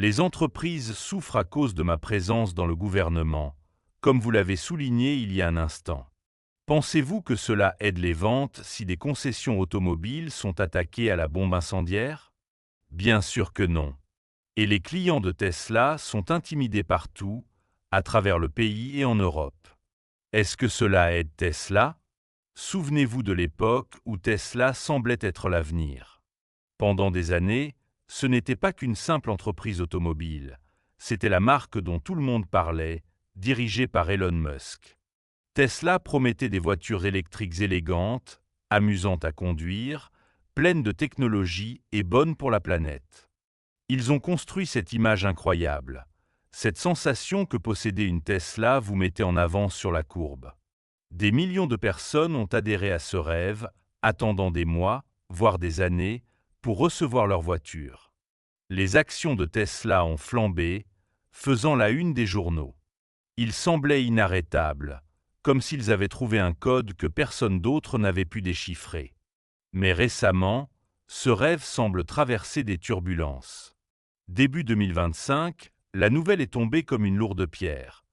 Les entreprises souffrent à cause de ma présence dans le gouvernement, comme vous l'avez souligné il y a un instant. Pensez-vous que cela aide les ventes si des concessions automobiles sont attaquées à la bombe incendiaire? Bien sûr que non. Et les clients de Tesla sont intimidés partout, à travers le pays et en Europe. Est-ce que cela aide Tesla? Souvenez-vous de l'époque où Tesla semblait être l'avenir. Pendant des années, ce n'était pas qu'une simple entreprise automobile, c'était la marque dont tout le monde parlait, dirigée par Elon Musk. Tesla promettait des voitures électriques élégantes, amusantes à conduire, pleines de technologie et bonnes pour la planète. Ils ont construit cette image incroyable, cette sensation que posséder une Tesla vous mettait en avance sur la courbe. Des millions de personnes ont adhéré à ce rêve, attendant des mois, voire des années, pour recevoir leur voiture. Les actions de Tesla ont flambé, faisant la une des journaux. Ils semblaient inarrêtables, comme s'ils avaient trouvé un code que personne d'autre n'avait pu déchiffrer. Mais récemment, ce rêve semble traverser des turbulences. Début 2025, la nouvelle est tombée comme une lourde pierre.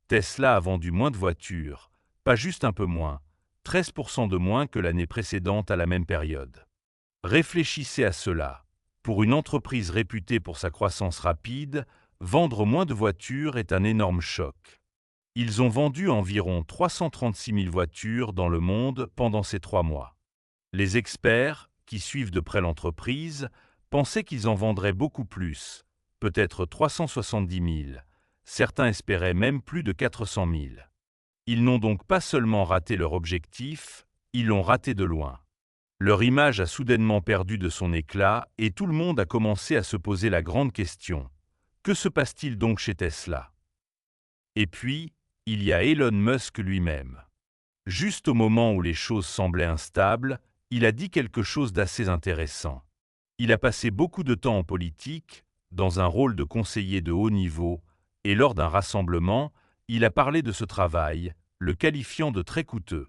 Tesla a vendu moins de voitures, pas juste un peu moins, 13% de moins que l'année précédente à la même période. Réfléchissez à cela. Pour une entreprise réputée pour sa croissance rapide, vendre moins de voitures est un énorme choc. Ils ont vendu environ 336 000 voitures dans le monde pendant ces 3 mois. Les experts, qui suivent de près l'entreprise, pensaient qu'ils en vendraient beaucoup plus, peut-être 370 000. Certains espéraient même plus de 400 000. Ils n'ont donc pas seulement raté leur objectif, ils l'ont raté de loin. Leur image a soudainement perdu de son éclat et tout le monde a commencé à se poser la grande question. Que se passe-t-il donc chez Tesla? Et puis, il y a Elon Musk lui-même. Juste au moment où les choses semblaient instables, il a dit quelque chose d'assez intéressant. Il a passé beaucoup de temps en politique, dans un rôle de conseiller de haut niveau, et lors d'un rassemblement, il a parlé de ce travail, le qualifiant de très coûteux.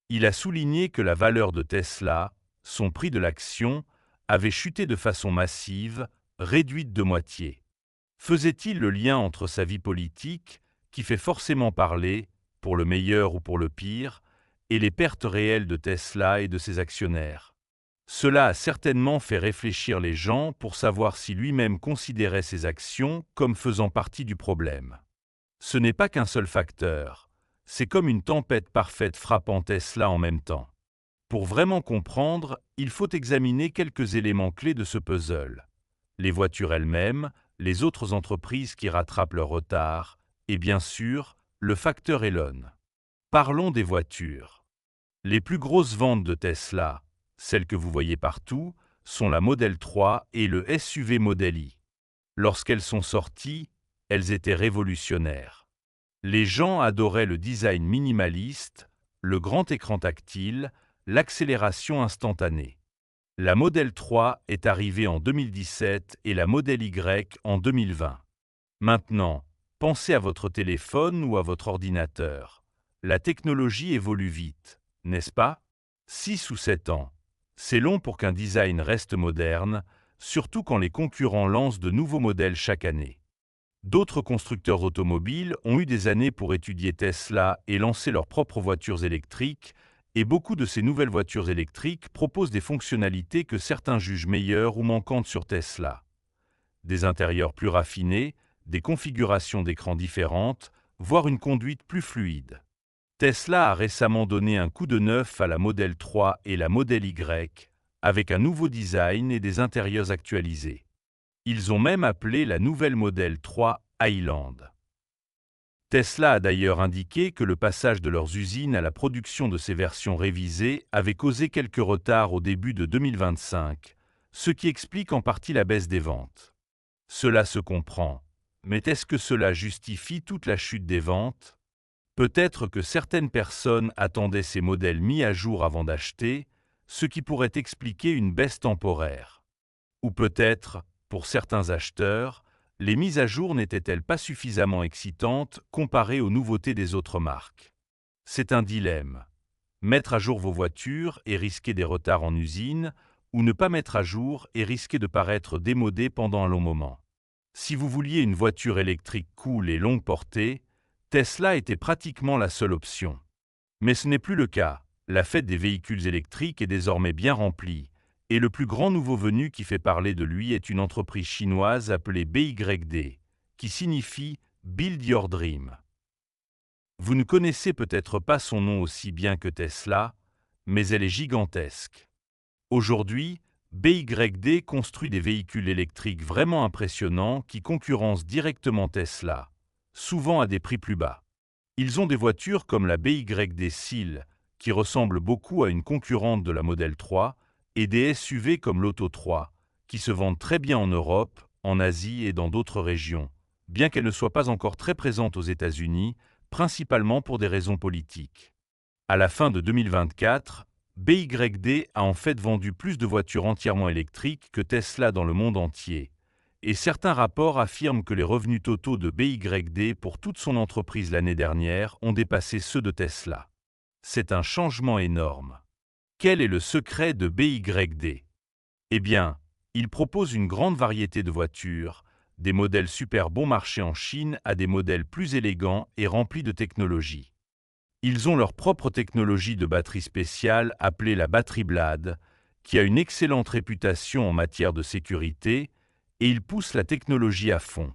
Il a souligné que la valeur de Tesla, son prix de l'action, avait chuté de façon massive, réduite de moitié. Faisait-il le lien entre sa vie politique, qui fait forcément parler, pour le meilleur ou pour le pire, et les pertes réelles de Tesla et de ses actionnaires? Cela a certainement fait réfléchir les gens pour savoir si lui-même considérait ses actions comme faisant partie du problème. Ce n'est pas qu'un seul facteur, c'est comme une tempête parfaite frappant Tesla en même temps. Pour vraiment comprendre, il faut examiner quelques éléments clés de ce puzzle. Les voitures elles-mêmes, les autres entreprises qui rattrapent leur retard, et bien sûr, le facteur Elon. Parlons des voitures. Les plus grosses ventes de Tesla, celles que vous voyez partout, sont la Model 3 et le SUV Model i. Lorsqu'elles sont sorties, elles étaient révolutionnaires. Les gens adoraient le design minimaliste, le grand écran tactile, l'accélération instantanée. La Model 3 est arrivée en 2017 et la Model Y en 2020. Maintenant, pensez à votre téléphone ou à votre ordinateur. La technologie évolue vite, n'est-ce pas? 6 ou 7 ans. C'est long pour qu'un design reste moderne, surtout quand les concurrents lancent de nouveaux modèles chaque année. D'autres constructeurs automobiles ont eu des années pour étudier Tesla et lancer leurs propres voitures électriques, et beaucoup de ces nouvelles voitures électriques proposent des fonctionnalités que certains jugent meilleures ou manquantes sur Tesla. Des intérieurs plus raffinés, des configurations d'écran différentes, voire une conduite plus fluide. Tesla a récemment donné un coup de neuf à la Model 3 et la Model Y, avec un nouveau design et des intérieurs actualisés. Ils ont même appelé la nouvelle Model 3 Highland. Tesla a d'ailleurs indiqué que le passage de leurs usines à la production de ces versions révisées avait causé quelques retards au début de 2025, ce qui explique en partie la baisse des ventes. Cela se comprend, mais est-ce que cela justifie toute la chute des ventes? Peut-être que certaines personnes attendaient ces modèles mis à jour avant d'acheter, ce qui pourrait expliquer une baisse temporaire. Ou peut-être, pour certains acheteurs, les mises à jour n'étaient-elles pas suffisamment excitantes comparées aux nouveautés des autres marques? C'est un dilemme. Mettre à jour vos voitures et risquer des retards en usine, ou ne pas mettre à jour et risquer de paraître démodé pendant un long moment. Si vous vouliez une voiture électrique cool et longue portée, Tesla était pratiquement la seule option. Mais ce n'est plus le cas. La fête des véhicules électriques est désormais bien remplie, et le plus grand nouveau venu qui fait parler de lui est une entreprise chinoise appelée BYD, qui signifie Build Your Dream. Vous ne connaissez peut-être pas son nom aussi bien que Tesla, mais elle est gigantesque. Aujourd'hui, BYD construit des véhicules électriques vraiment impressionnants qui concurrencent directement Tesla, souvent à des prix plus bas. Ils ont des voitures comme la BYD Seal, qui ressemble beaucoup à une concurrente de la Model 3, et des SUV comme l'Auto 3, qui se vendent très bien en Europe, en Asie et dans d'autres régions, bien qu'elles ne soient pas encore très présentes aux États-Unis, principalement pour des raisons politiques. À la fin de 2024, BYD a en fait vendu plus de voitures entièrement électriques que Tesla dans le monde entier, et certains rapports affirment que les revenus totaux de BYD pour toute son entreprise l'année dernière ont dépassé ceux de Tesla. C'est un changement énorme. Quel est le secret de BYD? Eh bien, il propose une grande variété de voitures, des modèles super bon marché en Chine à des modèles plus élégants et remplis de technologie. Ils ont leur propre technologie de batterie spéciale appelée la batterie Blade, qui a une excellente réputation en matière de sécurité, et ils poussent la technologie à fond.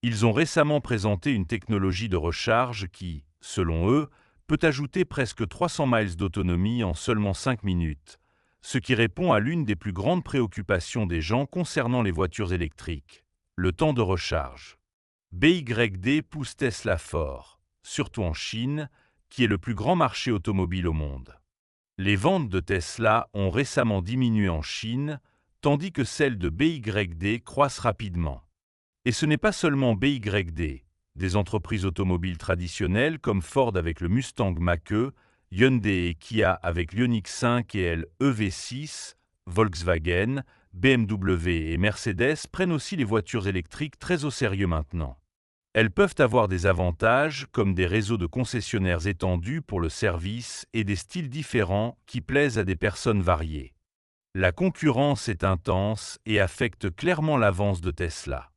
Ils ont récemment présenté une technologie de recharge qui, selon eux, peut ajouter presque 300 miles d'autonomie en seulement 5 minutes, ce qui répond à l'une des plus grandes préoccupations des gens concernant les voitures électriques, le temps de recharge. BYD pousse Tesla fort, surtout en Chine, qui est le plus grand marché automobile au monde. Les ventes de Tesla ont récemment diminué en Chine, tandis que celles de BYD croissent rapidement. Et ce n'est pas seulement BYD. Des entreprises automobiles traditionnelles comme Ford avec le Mustang Mach-E, Hyundai et Kia avec l'Ioniq 5 et le EV6, Volkswagen, BMW et Mercedes prennent aussi les voitures électriques très au sérieux maintenant. Elles peuvent avoir des avantages comme des réseaux de concessionnaires étendus pour le service et des styles différents qui plaisent à des personnes variées. La concurrence est intense et affecte clairement l'avance de Tesla.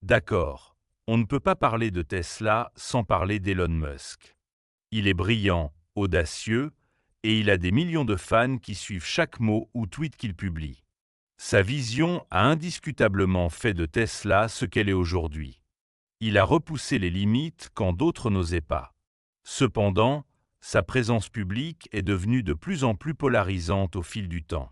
D'accord, on ne peut pas parler de Tesla sans parler d'Elon Musk. Il est brillant, audacieux, et il a des millions de fans qui suivent chaque mot ou tweet qu'il publie. Sa vision a indiscutablement fait de Tesla ce qu'elle est aujourd'hui. Il a repoussé les limites quand d'autres n'osaient pas. Cependant, sa présence publique est devenue de plus en plus polarisante au fil du temps.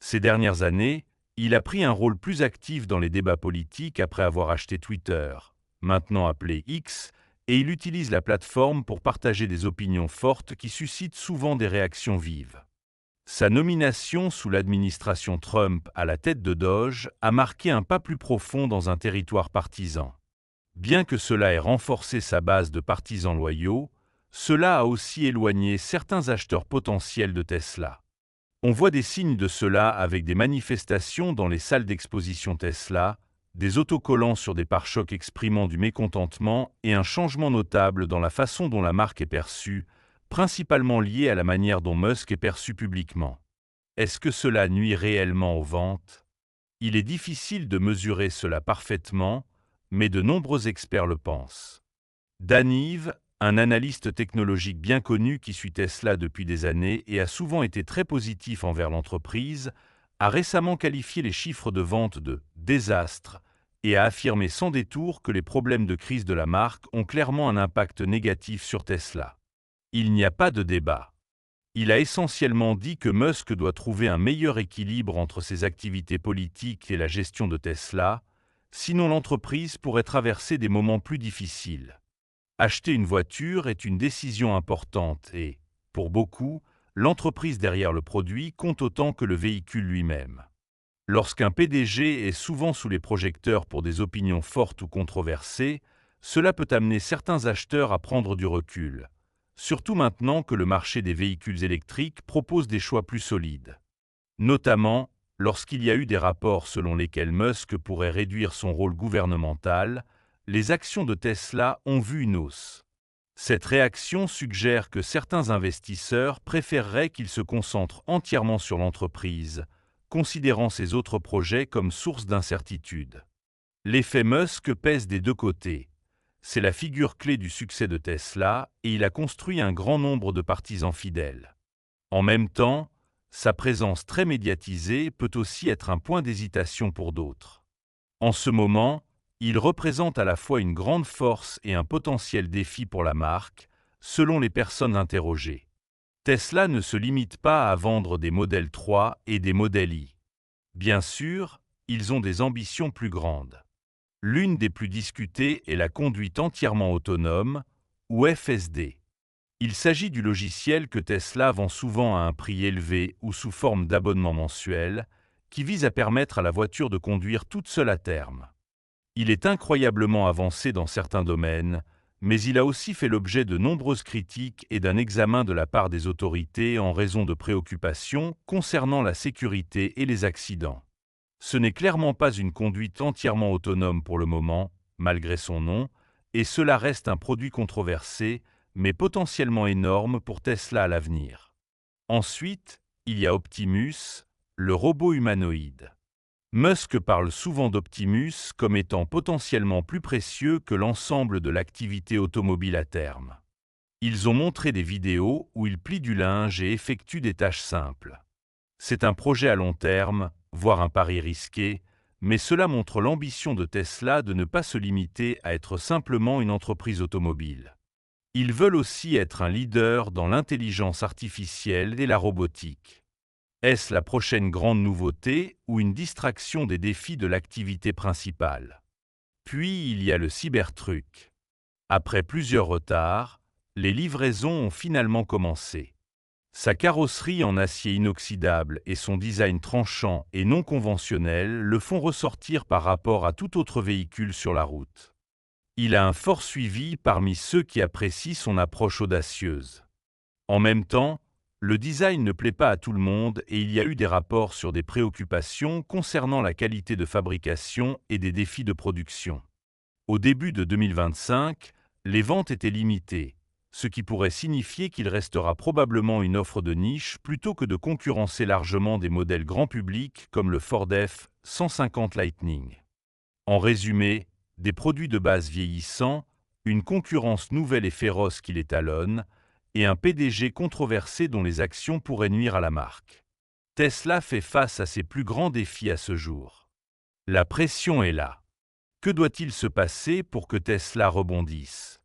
Ces dernières années, il a pris un rôle plus actif dans les débats politiques après avoir acheté Twitter, maintenant appelé X, et il utilise la plateforme pour partager des opinions fortes qui suscitent souvent des réactions vives. Sa nomination sous l'administration Trump à la tête de Doge a marqué un pas plus profond dans un territoire partisan. Bien que cela ait renforcé sa base de partisans loyaux, cela a aussi éloigné certains acheteurs potentiels de Tesla. On voit des signes de cela avec des manifestations dans les salles d'exposition Tesla, des autocollants sur des pare-chocs exprimant du mécontentement et un changement notable dans la façon dont la marque est perçue, principalement lié à la manière dont Musk est perçu publiquement. Est-ce que cela nuit réellement aux ventes? Il est difficile de mesurer cela parfaitement, mais de nombreux experts le pensent. Dan Ive, un analyste technologique bien connu qui suit Tesla depuis des années et a souvent été très positif envers l'entreprise, a récemment qualifié les chiffres de vente de « désastre » et a affirmé sans détour que les problèmes de crise de la marque ont clairement un impact négatif sur Tesla. Il n'y a pas de débat. Il a essentiellement dit que Musk doit trouver un meilleur équilibre entre ses activités politiques et la gestion de Tesla, sinon l'entreprise pourrait traverser des moments plus difficiles. Acheter une voiture est une décision importante et, pour beaucoup, l'entreprise derrière le produit compte autant que le véhicule lui-même. Lorsqu'un PDG est souvent sous les projecteurs pour des opinions fortes ou controversées, cela peut amener certains acheteurs à prendre du recul, surtout maintenant que le marché des véhicules électriques propose des choix plus solides. Notamment, lorsqu'il y a eu des rapports selon lesquels Musk pourrait réduire son rôle gouvernemental, les actions de Tesla ont vu une hausse. Cette réaction suggère que certains investisseurs préféreraient qu'il se concentre entièrement sur l'entreprise, considérant ses autres projets comme source d'incertitude. L'effet Musk pèse des deux côtés. C'est la figure clé du succès de Tesla et il a construit un grand nombre de partisans fidèles. En même temps, sa présence très médiatisée peut aussi être un point d'hésitation pour d'autres. En ce moment, il représente à la fois une grande force et un potentiel défi pour la marque, selon les personnes interrogées. Tesla ne se limite pas à vendre des modèles 3 et des modèles i. Bien sûr, ils ont des ambitions plus grandes. L'une des plus discutées est la conduite entièrement autonome, ou FSD. Il s'agit du logiciel que Tesla vend souvent à un prix élevé ou sous forme d'abonnement mensuel, qui vise à permettre à la voiture de conduire toute seule à terme. Il est incroyablement avancé dans certains domaines, mais il a aussi fait l'objet de nombreuses critiques et d'un examen de la part des autorités en raison de préoccupations concernant la sécurité et les accidents. Ce n'est clairement pas une conduite entièrement autonome pour le moment, malgré son nom, et cela reste un produit controversé, mais potentiellement énorme pour Tesla à l'avenir. Ensuite, il y a Optimus, le robot humanoïde. Musk parle souvent d'Optimus comme étant potentiellement plus précieux que l'ensemble de l'activité automobile à terme. Ils ont montré des vidéos où il plie du linge et effectue des tâches simples. C'est un projet à long terme, voire un pari risqué, mais cela montre l'ambition de Tesla de ne pas se limiter à être simplement une entreprise automobile. Ils veulent aussi être un leader dans l'intelligence artificielle et la robotique. Est-ce la prochaine grande nouveauté ou une distraction des défis de l'activité principale? Puis il y a le Cybertruck. Après plusieurs retards, les livraisons ont finalement commencé. Sa carrosserie en acier inoxydable et son design tranchant et non conventionnel le font ressortir par rapport à tout autre véhicule sur la route. Il a un fort suivi parmi ceux qui apprécient son approche audacieuse. En même temps, le design ne plaît pas à tout le monde et il y a eu des rapports sur des préoccupations concernant la qualité de fabrication et des défis de production. Au début de 2025, les ventes étaient limitées, ce qui pourrait signifier qu'il restera probablement une offre de niche plutôt que de concurrencer largement des modèles grand public comme le Ford F-150 Lightning. En résumé, des produits de base vieillissants, une concurrence nouvelle et féroce qui les talonne, et un PDG controversé dont les actions pourraient nuire à la marque. Tesla fait face à ses plus grands défis à ce jour. La pression est là. Que doit-il se passer pour que Tesla rebondisse ?